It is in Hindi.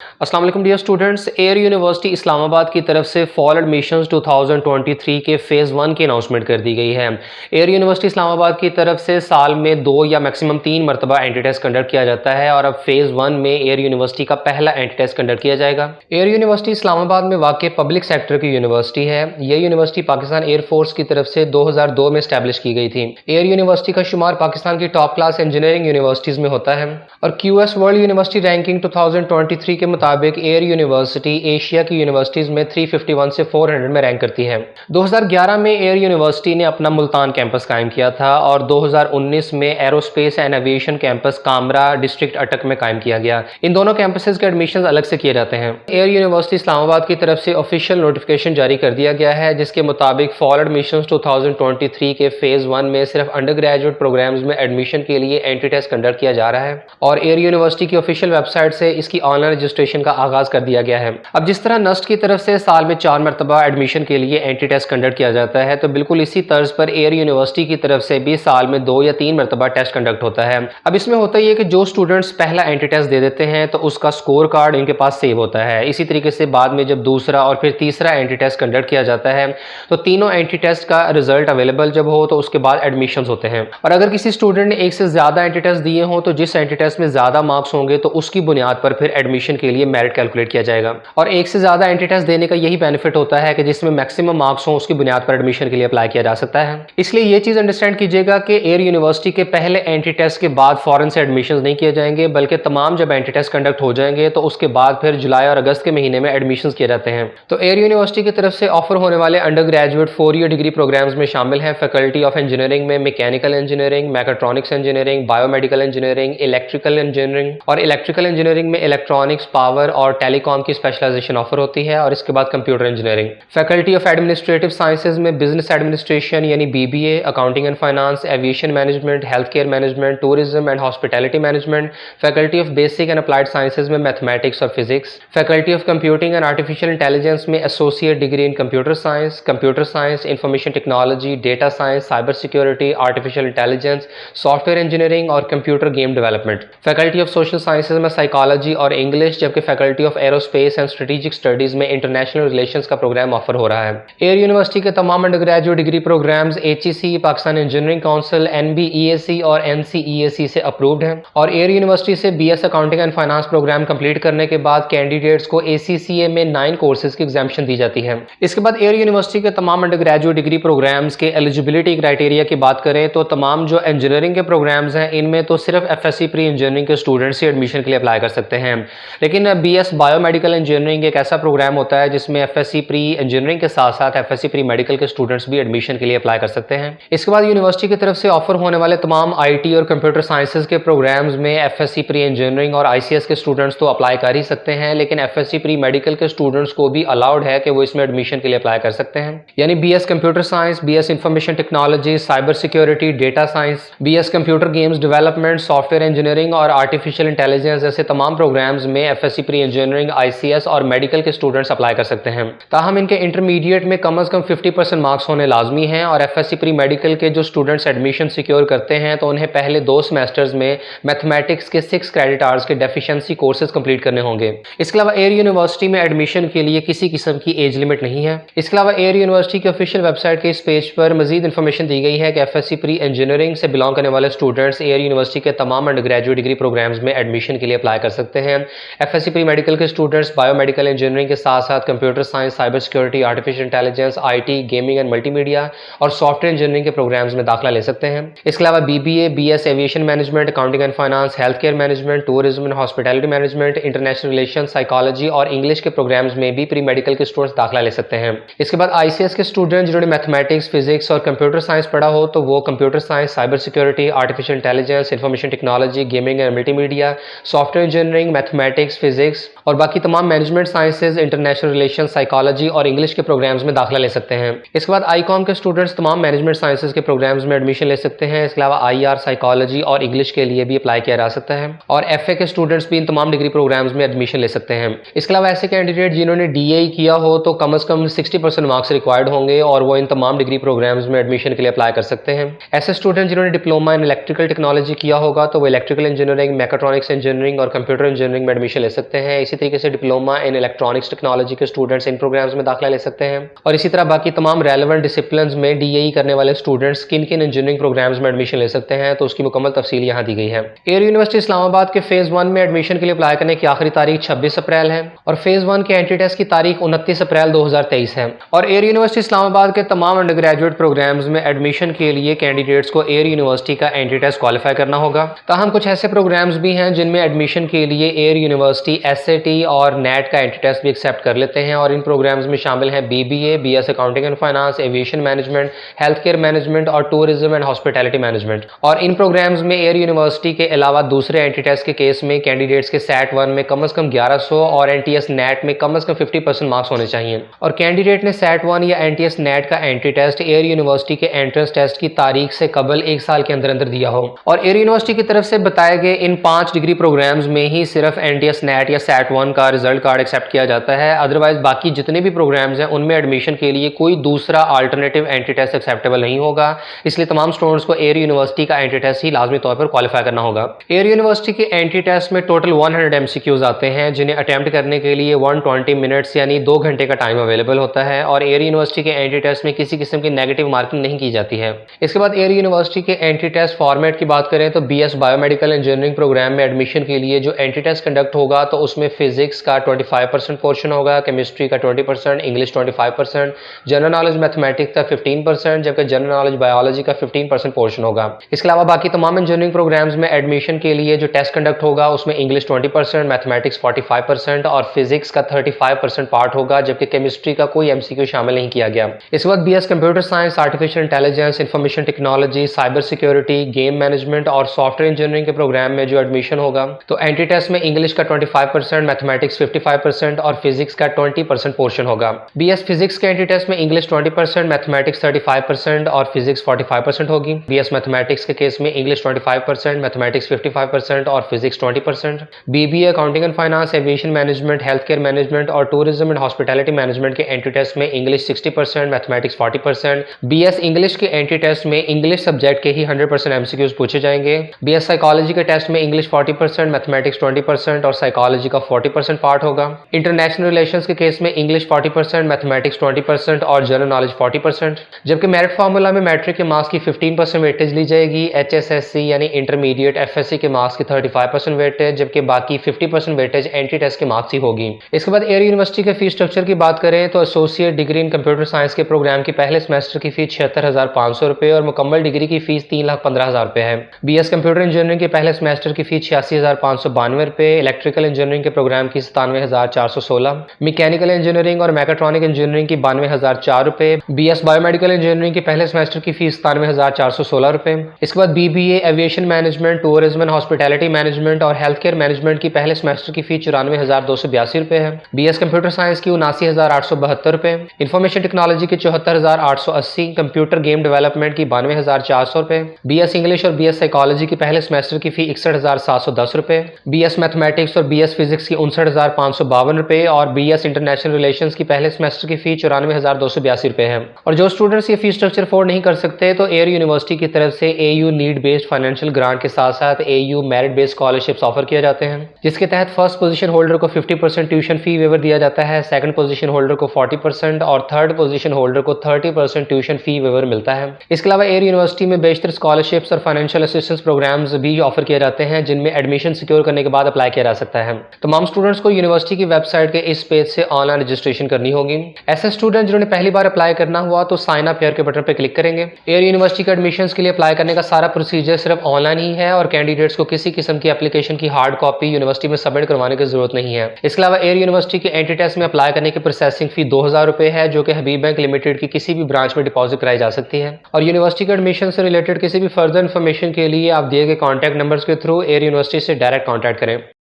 अस्सलाम वालेकुम dear students. Air University Islamabad की तरफ से फॉल एडमिशंस 2023 के फ़ेज़ 1 की अनाउंसमेंट कर दी गई है। एयर यूनिवर्सिटी इस्लामाबाद की तरफ से साल में 2 या मैक्सिमम 3 मरतबा एंट्री टेस्ट कंडक्ट किया जाता है और अब फ़ेज़ 1 में एयर यूनिवर्सिटी का पहला एंट्री टेस्ट कंडक्ट किया जाएगा। एयर यूनिवर्सिटी इस्लामाबाद में वाक़ पब्लिक सेक्टर की यूनिवर्सिटी है। यह यूनिवर्सिटी पाकिस्तान एयरफोर्स की तरफ से 2002 में स्टैब्लिश की गई थी। एयर यूनिवर्सिटी का शुमार पाकिस्तान की टॉप क्लास इंजीनियरिंग यूनिवर्सिटीज़ में होता है और QS वर्ल्ड यूनिवर्सिटी रैंकिंग 2023 के मुताबिक एयर यूनिवर्सिटी एशिया की यूनिवर्सिटीज़ में 351 से 400 में रैंक करती है। 2011 में एयर यूनिवर्सिटी ने अपना मुल्तान कैंपस कायम किया था और 2019 में aerospace and aviation campus Kamra district अटक में कायम किया गया। इन दोनों कैंपसेस के एडमिशन अलग से किए जाते हैं। एयर यूनिवर्सिटी इस्लामाबाद की तरफ से ऑफिशियल नोटिफिकेशन जारी कर दिया गया है जिसके मुताबिक फॉल एडमिशन 2023 के फ़ेज़ 1 में सिर्फ अंडर ग्रेजुएट प्रोग्राम्स में एडमिशन के लिए एंट्री टेस्ट कंडक्ट किया जा रहा है और एयर यूनिवर्सिटी की ऑफिशियल वेबसाइट से इसकी ऑनलाइन रजिस्ट्रेशन का आगाज कर दिया गया है। अब जिस तरह नस्ट की तरफ से साल में 4 मरतबा एडमिशन के लिए एंट्री टेस्ट कंडक्ट किया जाता है तो बिल्कुल इसी तर्ज पर एयर यूनिवर्सिटी की तरफ से भी साल में 2 या 3 मरतबा टेस्ट कंडक्ट होता है। अब इसमें होता ही है कि जो स्टूडेंट्स पहला एंट्री टेस्ट दे देते हैं तो उसका स्कोर कार्ड इनके पास सेव होता है। इसी तरीके से बाद में जब दूसरा और फिर तीसरा एंट्री टेस्ट कंडक्ट किया जाता है तो तीनों एंट्री टेस्ट का रिजल्ट अवेलेबल जब हो तो उसके बाद एडमिशन होते हैं और अगर किसी स्टूडेंट ने एक से ज्यादा एंट्री टेस्ट दिए हों तो जिस एंट्री टेस्ट में ज्यादा मार्क्स होंगे तो उसकी बुनियाद पर फिर एडमिशन के लिए मेरिट कैलकुलेट किया जाएगा और एक से ज्यादा एंट्री टेस्ट देने का यही बेनिफिट होता है कि जिसमें मैक्सिमम मार्क्स हों उसकी बुनियाद पर एडमिशन के लिए अप्लाई किया जा सकता है। इसलिए ये चीज अंडरस्टैंड कीजिएगा कि एयर यूनिवर्सिटी के पहले एंट्री टेस्ट के बाद फॉरन से एडमिशन नहीं किए जाएंगे बल्कि तमाम जब एंट्री टेस्ट कंडक्ट हो जाएंगे तो उसके बाद फिर जुलाई और अगस्त के महीने में एडमिशन किए जाते हैं। तो एयर यूनिवर्सिटी की तरफ से ऑफर होने वाले undergraduate 4 year degree programmes में शामिल हैं फैकल्टी ऑफ इंजीनियरिंग में mechanical engineering, mechatronics engineering, biomedical engineering, electrical engineering और इलेक्ट्रिकल इंजीनियरिंग में इलेक्ट्रॉनिक्स, पावर और टेलीकॉम की स्पेशलाइजेशन ऑफर होती है और इसके बाद computer engineering. Faculty of administrative sciences में बिजनेस एडमिनिस्ट्रेशन यानी BBA, accounting and finance, aviation management, health care management, tourism and hospitality management. Faculty of basic and applied sciences में मैथमेटिक्स और physics. Faculty of computing and artificial intelligence में associate degree in computer science, information technology, data science, cyber security, artificial intelligence, software engineering और computer game development. Faculty of social sciences में साइकोलॉजी और इंग्लिश, जबकि faculty of aerospace and strategic studies में इंटरनेशनल रिलेशंस का प्रोग्राम ऑफर हो रहा है। एयर यूनिवर्सिटी के तमाम undergraduate degree programmes HEC, Pakistan engineering council, NBEAC और NCEAC से अप्रूव्ड हैं और एयर यूनिवर्सिटी से BS accounting and finance programme complete करने के बाद कैंडिडेट्स को ACCA में 9 कोर्सेज की एग्जामिशन दी जाती है। इसके बाद एयर यूनिवर्सिटी के तमाम अंडर ग्रेजुएट डिग्री प्रोग्राम्स के एलिजिबिलिटी क्राइटेरिया की बात करें तो तमाम जो इंजीनियरिंग के प्रोग्राम्स हैं इनमें तो सिर्फ FSc प्री इंजीनियरिंग के स्टूडेंट्स ही एडमिशन के लिए अप्लाई कर सकते हैं, लेकिन BS बायोमेडिकल इंजीनियरिंग एक ऐसा प्रोग्राम होता है जिसमें FSc प्री इंजीनियरिंग के साथ साथ FSc प्री मेडिकल के स्टूडेंट्स भी एडमिशन के लिए अप्लाई कर सकते हैं। इसके बाद यूनिवर्सिटी की तरफ से ऑफर होने वाले तमाम IT और कंप्यूटर साइंसेज के प्रोग्राम्स में FSc प्री इंजीनियरिंग और ICS के स्टूडेंट्स तो अप्लाई कर ही सकते हैं, लेकिन FSc प्री मेडिकल के स्टूडेंट्स को भी अलाउड है कि वो इसमें एडमिशन के लिए अप्लाई कर सकते हैं। यानी BS computer science, BS information technology, cyber security, data science, BS computer games development, software engineering और आर्टिफिशियल इंटेलिजेंस जैसे तमाम प्रोग्राम्स में FSc प्री इंजीनियरिंग, ICS और मेडिकल के स्टूडेंट्स अप्लाई कर सकते हैं। ताहम इनके इंटरमीडिएट में कम से कम 50% मार्क्स होने लाजमी हैं और FSc प्री मेडिकल के जो स्टूडेंट्स एडमिशन सिक्योर करते हैं तो उन्हें पहले 2 सेमेस्टर्स में मैथमेटिक्स के 6 क्रेडिट आवर्स के डेफिशिएंसी कोर्सेज कंप्लीट करने होंगे। इसके अलावा एयर यूनिवर्सिटी में एडमिशन के लिए किसी किस्म की एज लिमिट नहीं है। इसके अलावा एयर यूनिवर्सिटी की ऑफिशियल वेबसाइट के इस पेज पर मजीद इन्फॉर्मेशन दी गई है कि FSc प्री इंजीनियरिंग से बिलोंग करने वाले स्टूडेंट्स एयर यूनिवर्सिटी के तमाम अंडर ग्रेजुएट डिग्री प्रोग्राम्स में एडमिशन के लिए अप्लाई कर सकते हैं। FSc प्री मेडिकल के स्टूडेंट्स बायोमेडिकल इंजीनियरिंग के साथ साथ computer science, cyber security, artificial intelligence, IT, gaming and multimedia और सॉफ्टवेयर इंजीनियरिंग के प्रोग्राम्स में दाखिला ले सकते हैं। इसके अलावा BBA, BS aviation management, accounting and finance, health care management, tourism and hospitality management, international relations, psychology और इंग्लिश के प्रोग्राम्स में भी प्री मेडिकल के स्टूडेंट्स दाखिला ले सकते हैं। इसके बाद ICS के स्टूडेंट जिन्होंने मैथमेटिक्स, फिजिक्स और कंप्यूटर साइंस पढ़ा हो तो वो computer science, cyber security, artificial intelligence, information technology, gaming and multimedia, software engineering, mathematics, physics और बाकी तमाम management sciences, international relations, psychology और इंग्लिश के प्रोग्राम्स में दाखिला ले सकते हैं। इसके बाद ICOM के स्टूडेंट्स तमाम मैनेजमेंट साइंसेज के प्रोग्राम्स में एडमिशन ले सकते हैं। इसके अलावा IR, साइकोलॉजी और इंग्लिश के लिए भी अप्लाई किया जा सकता है और FA के स्टूडेंट्स भी इन तमाम डिग्री प्रोग्राम्स में एडमिशन ले सकते हैं। इसके अलावा ऐसे कैंडिडेट जिन्होंने DA किया हो तो कम से कम 60% मार्क्स रिक्वायर्ड होंगे और वो इन तमाम डिग्री प्रोग्राम्स में एडमिशन के लिए अप्लाई कर सकते हैं। ऐसे स्टूडेंट जिन्होंने डिप्लोमा इन इलेक्ट्रिकल टेक्नोलॉजी किया होगा तो वो इलेक्ट्रिकल इंजीनियरिंग, मैकाट्रॉनिक्स इंजीनियरिंग और कंप्यूटर इंजीनियरिंग में एडमिशन ले ले सकते हैं। इसी तरीके से डिप्लोमा इन इलेक्ट्रॉनिक्स टेक्नोलॉजी के स्टूडेंट्स इन प्रोग्राम्स में दाखिला ले सकते हैं। और इसी तरह बाकी तमाम रेलेवेंट डिसिप्लिन्स में DAE करने वाले स्टूडेंट्स किन किन इंजीनियरिंग प्रोग्राम्स में एडमिशन ले सकते हैं, तो उसकी मुकम्मल तफसील यहाँ दी गई है। एयर यूनिवर्सिटी इस्लामाबाद के फेज़ 1 में एडमिशन के लिए अप्लाई करने की आखिरी तारीख 26 अप्रैल है और फेज़ 1 के एंट्री टेस्ट की तारीख 29 अप्रैल 2023 है। और एयर यूनिवर्सिटी इस्लामाबाद के तमाम अंडर ग्रेजुएट प्रोग्राम्स में एडमिशन के लिए कैंडिडेट्स को एयर यूनिवर्सिटी का एंट्री टेस्ट क्वालिफाई करना होगा। ताहम कुछ ऐसे प्रोग्राम्स भी हैं जिनमें एडमिशन के लिए एयर यूनिवर्सिटी SAT और NET का एंट्री टेस्ट भी एक्सेप्ट कर लेते हैं और इन प्रोग्राम्स में शामिल हैं BBA, BS accounting and finance, aviation management, health care management और टूरिज्म एंड हॉस्पिटैलिटी मैनेजमेंट। और इन प्रोग्राम्स में एयर यूनिवर्सिटी के अलावा दूसरे एंट्री टेस्ट के केस में कैंडिडेट्स के SAT 1 में कम से कम 1100 और NTS NET में कम से कम 50% मार्क्स होने चाहिए। और कैंडिडेट ने SAT 1 या NTS NET का एंट्री टेस्ट एयर यूनिवर्सिटी के एंट्रेंस टेस्ट की तारीख से कबल 1 साल के अंदर अंदर दिया हो। और एयर यूनिवर्सिटी की तरफ से बताए गए इन 5 डिग्री प्रोग्राम्स में ही सिर्फ NTS NET या SAT 1 का रिजल्ट कार्ड एक्सेप्ट किया जाता है। अदरवाइज बाकी जितने भी प्रोग्राम्स हैं उनमें एडमिशन के लिए कोई दूसरा अल्टरनेटिव एंट्री टेस्ट एक्सेप्टेबल नहीं होगा। इसलिए तमाम स्टूडेंट्स को एयर यूनिवर्सिटी का एंट्री टेस्ट ही लाजमी तौर पर क्वालिफाई करना होगा। एयर यूनिवर्सिटी के एंट्री टेस्ट में टोटल 100 MCQs आते हैं जिन्हें अटेम्प्ट करने के लिए 120 मिनट्स यानी 2 घंटे का टाइम अवेलेबल होता है। और एयर यूनिवर्सिटी के एंट्री टेस्ट में किसी किस्म की नेगेटिव मार्किंग नहीं की जाती है। इसके बाद एयर यूनिवर्सिटी के एंट्री टेस्ट फॉर्मेट की बात करें तो BS बायोमेडिकल इंजीनियरिंग प्रोग्राम में एडमिशन के लिए जो एंट्री टेस्ट कंडक्ट होगा तो उसमें फिजिक्स का 25% पोर्शन होगा, केमिस्ट्री का 20%, इंग्लिश 25%, जनरल नॉलेज मैथमेटिक्स का 15%, जबकि जनरल नॉलेज बायोलॉजी का 15% पोर्शन होगा। इसके अलावा बाकी तमाम इंजीनियरिंग प्रोग्राम्स में एडमिशन के लिए जो टेस्ट कंडक्ट होगा उसमें इंग्लिश 20%, मैथमेटिक्स 45% और फिजिक्स का 35% पार्ट होगा, जबकि केमिस्ट्री का कोई MCQ शामिल नहीं किया गया। इसके बाद BS computer science, artificial intelligence, information technology, cyber security, game management और सॉफ्टवेयर इंजीनियरिंग के प्रोग्राम में जो एडमिशन होगा तो एंट्री टेस्ट में इंग्लिश का 25%, मैथमेटिक्स 55% और फिजिक्स का 20% पोर्शन होगा। BS फिजिक्स के एंट्री टेस्ट में इंग्लिश 20%, मैथमेटिक्स 35% और फिजिक्स 45% होगी। BS मैथमेटिक्स के केस में इंग्लिश 25%, मैथमेटिक्स 55% और physics 20%। BBA accounting and finance, aviation management, health care management और टूरिज्म एंड हॉस्पिटैलिटी मैनेजमेंट के एंट्री टेस्ट में इंग्लिश 60%, मैथमेटिक्स 40%। BS इंग्लिश के एंट्री टेस्ट में इंग्लिश सब्जेक्ट के ही 100% MCQs पूछे जाएंगे। BS साइकोलॉजी के टेस्ट में इंग्लिश 40%, मैथमेटिक्स 20% और साइकोलॉजी का 40% पार्ट होगा। इंटरनेशनल रिलेशंस के केस में इंग्लिश 40%, मैथमेटिक्स 20% और जनरल नॉलेज 40%। जबकि मेरिट फार्मूला में मैट्रिक के मार्क्स की 15% वेटेज ली जाएगी, HSSC यानी इंटरमीडिएट FSC के मार्क्स की 35% वेटेज, जबकि बाकी 50% वेटेज एंट्री टेस्ट के मार्क्स ही होगी। इसके बाद एयर यूनिवर्सिटी के फीस स्ट्रक्चर की बात करें तो associate degree in computer science के प्रोग्राम की पहले सेमेस्टर की फीस 76,500 रुपये और मुकम्मल डिग्री की फीस 3,15,000 रुपये है। BS कंप्यूटर इंजीनियरिंग के पहले सेमेस्टर की फीस 86,592 रुपये, इलेक्ट्रिकल इंजीनियरिंग के प्रोग्राम की 97,416, मैकेनिकल इंजीनियरिंग और मैकाट्रॉनिक इंजीनियरिंग की 92,004 रुपये, BS बायोमेडिकल इंजीनियरिंग के पहले सेमेस्टर की फीस 97,416 रुपये। इसके बाद BBA aviation management, tourism and hospitality management और हेल्थ केयर मैनेजमेंट की पहले सेमेस्टर की फीस 94,282 रुपये है। BS कंप्यूटर साइंस की 79,872 रुपये, इंफॉर्मेशन टेक्नोलॉजी की 74,880, कंप्यूटर गेम डेवलपमेंट की 92,400 रुपये, BS इंग्लिश और BS साइकोलॉजी की पहले सेमेस्टर की फी 61,710 रुपये, BS मैथमेटिक्स और BS फिजिक्स की 59,552 रुपये और BS इंटरनेशनल रिलेशंस की पहले सेमेस्टर की फी 94,282 रुपये है। और जो स्टूडेंट्स ये फीस स्ट्रक्चर अफोर्ड नहीं कर सकते तो एयर यूनिवर्सिटी की तरफ से AU need based financial grant के साथ साथ AU merit based scholarships offer किए जाते हैं, जिसके तहत फर्स्ट पोजीशन होल्डर को 50% ट्यूशन फी वेवर दिया जाता है, सेकंड पोजीशन होल्डर को 40% और थर्ड पोजीशन होल्डर को 30% ट्यूशन फी वेवर मिलता है। इसके अलावा एयर यूनिवर्सिटी में बेशतर स्कॉलरशिप्स और फाइनेंशियल असिस्टेंस प्रोग्राम्स भी ऑफर किए जाते हैं जिनमें एडमिशन सिक्योर करने के बाद अप्लाई किया जा सकता है। तमाम स्टूडेंट्स को यूनिवर्सिटी की वेबसाइट के इस पेज से ऑनलाइन रजिस्ट्रेशन करनी होगी। ऐसे स्टूडेंट जिन्होंने पहली बार अप्लाई करना हुआ तो साइन अप हियर के बटन पर क्लिक करेंगे। एयर यूनिवर्सिटी के एडमिशंस के लिए अप्लाई करने का सारा प्रोसीजर सिर्फ ऑनलाइन ही है और कैंडिडेट्स को किसी किस्म की एप्लीकेशन की हार्ड कॉपी यूनिवर्सिटी में सबमिट करवाने की जरूरत नहीं है। इसके अलावा एयर यूनिवर्सिटी के एंट्री टेस्ट में अप्लाई करने की प्रोसेसिंग फी 2,000 रुपये है, जो कि हबीब बैंक लिमिटेड की किसी भी ब्रांच में डिपॉजिट कराई जा सकती है। और यूनिवर्सिटी के एडमिशन से रिलेटेड किसी भी फर्दर इन्फॉर्मेशन के लिए आप दिए गए कॉन्टैक्ट नंबर्स के थ्रू एयर यूनिवर्सिटी से डायरेक्ट कॉन्टैक्ट करें।